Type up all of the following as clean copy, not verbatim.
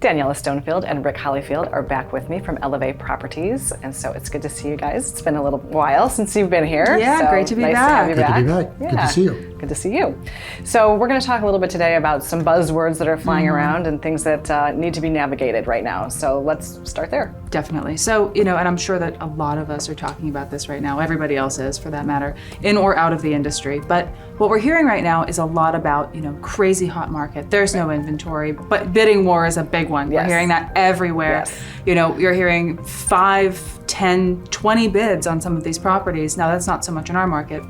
Daniella Stonefield and Ric Hollifield are back with me from ELEVÉ Properties, and so it's good to see you guys. It's been a little while since you've been here. Yeah, so great to be nice back. To have you Good back. to be back. Yeah. Good to see you. Good to see you. So we're going to talk a little bit today about some buzzwords that are flying around and things that need to be navigated right now. So let's start there. Definitely. So, and I'm sure that a lot of us are talking about this right now. Everybody else is, for that matter, in or out of the industry. But what we're hearing right now is a lot about, crazy hot market. There's no inventory, but bidding war is a big one. Yes. We're hearing that everywhere. Yes. You're hearing 5, 10, 20 bids on some of these properties. Now, that's not so much in our market.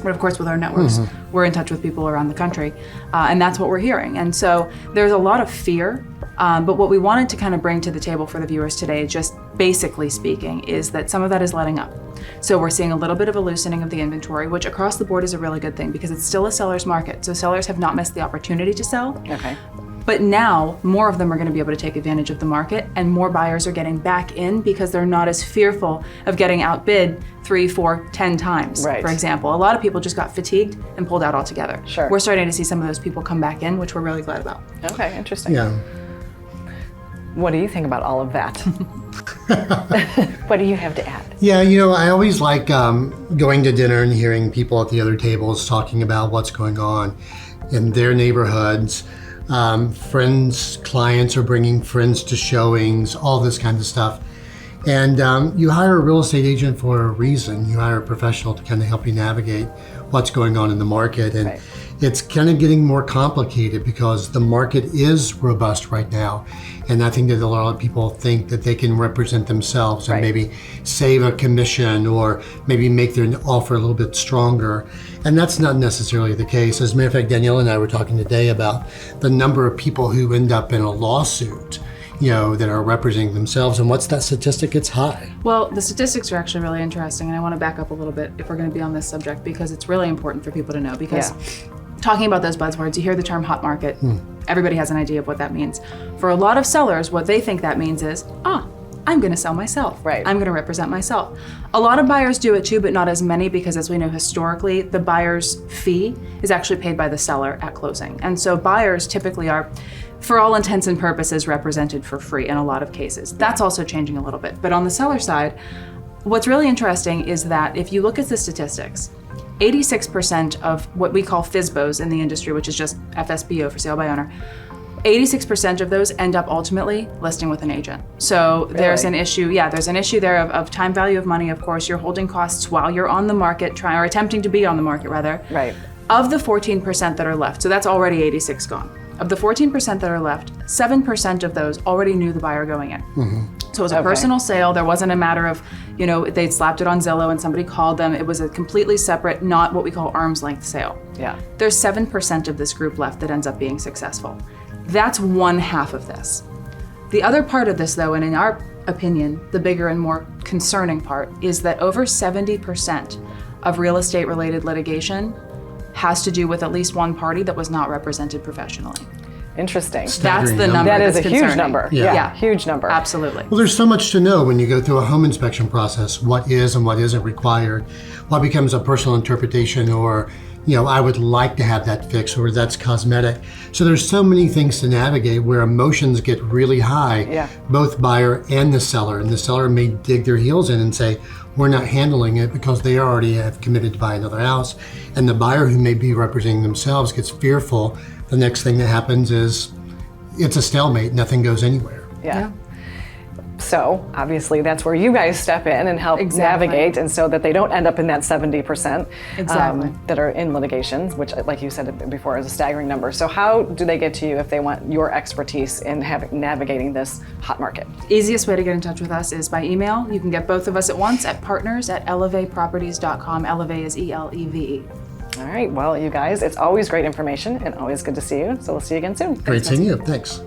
But of course, with our networks, we're in touch with people around the country, and that's what we're hearing. And so there's a lot of fear, but what we wanted to kind of bring to the table for the viewers today, just basically speaking, is that some of that is letting up. So we're seeing a little bit of a loosening of the inventory, which across the board is a really good thing because it's still a seller's market. So sellers have not missed the opportunity to sell. Okay. But now more of them are going to be able to take advantage of the market, and more buyers are getting back in because they're not as fearful of getting outbid 3, 4, 10 times, Right. for example. A lot of people just got fatigued and pulled out altogether. Sure. We're starting to see some of those people come back in, which we're really glad about. Okay, interesting. Yeah. What do you think about all of that? What do you have to add? Yeah, I always like going to dinner and hearing people at the other tables talking about what's going on in their neighborhoods. Friends, clients are bringing friends to showings, all this kind of stuff. And you hire a real estate agent for a reason. You hire a professional to kind of help you navigate what's going on in the market. And Right. it's kind of getting more complicated because the market is robust right now. And I think that a lot of people think that they can represent themselves and Right. maybe save a commission or maybe make their offer a little bit stronger. And that's not necessarily the case. As a matter of fact, Danielle and I were talking today about the number of people who end up in a lawsuit, that are representing themselves. And what's that statistic? It's high. Well, the statistics are actually really interesting, and I want to back up a little bit if we're going to be on this subject because it's really important for people to know. Because talking about those buzzwords, you hear the term hot market, everybody has an idea of what that means. For a lot of sellers, what they think that means is, I'm going to sell myself. Right. I'm going to represent myself. A lot of buyers do it too, but not as many because, as we know historically, the buyer's fee is actually paid by the seller at closing. And so buyers typically are, for all intents and purposes, represented for free in a lot of cases. That's also changing a little bit. But on the seller side, what's really interesting is that if you look at the statistics, 86% of what we call FSBOs in the industry, which is just FSBO for sale by owner, 86% of those end up ultimately listing with an agent. So there's an issue, there's an issue there of time value of money. Of course, you're holding costs while you're on the market, or attempting to be on the market rather. Right. Of the 14% that are left, so that's already 86 gone. Of the 14% that are left, 7% of those already knew the buyer going in. So it was a personal sale. There wasn't a matter of, they'd slapped it on Zillow and somebody called them. It was a completely separate, not what we call arm's length sale. Yeah. There's 7% of this group left that ends up being successful. That's one half of this. The other part of this, though, and in our opinion, the bigger and more concerning part, is that over 70% of real estate related litigation has to do with at least one party that was not represented professionally. Interesting. That's the number. That is a that's huge concerning. number. Yeah. Huge number. Absolutely. Well, there's so much to know when you go through a home inspection process, what is and what isn't required, what becomes a personal interpretation or, I would like to have that fixed or that's cosmetic. So there's so many things to navigate where emotions get really high, both buyer and the seller. And the seller may dig their heels in and say, we're not handling it because they already have committed to buy another house. And the buyer who may be representing themselves gets fearful. The next thing that happens is it's a stalemate. Nothing goes anywhere. Yeah. So obviously that's where you guys step in and help navigate, and so that they don't end up in that 70% that are in litigations, which, like you said before, is a staggering number. So how do they get to you if they want your expertise in navigating this hot market? Easiest way to get in touch with us is by email. You can get both of us at once at partners@eleveproperties.com. ELEVÉ is ELEVE. All right. Well, you guys, it's always great information and always good to see you. So we'll see you again soon. Great seeing you. Thanks.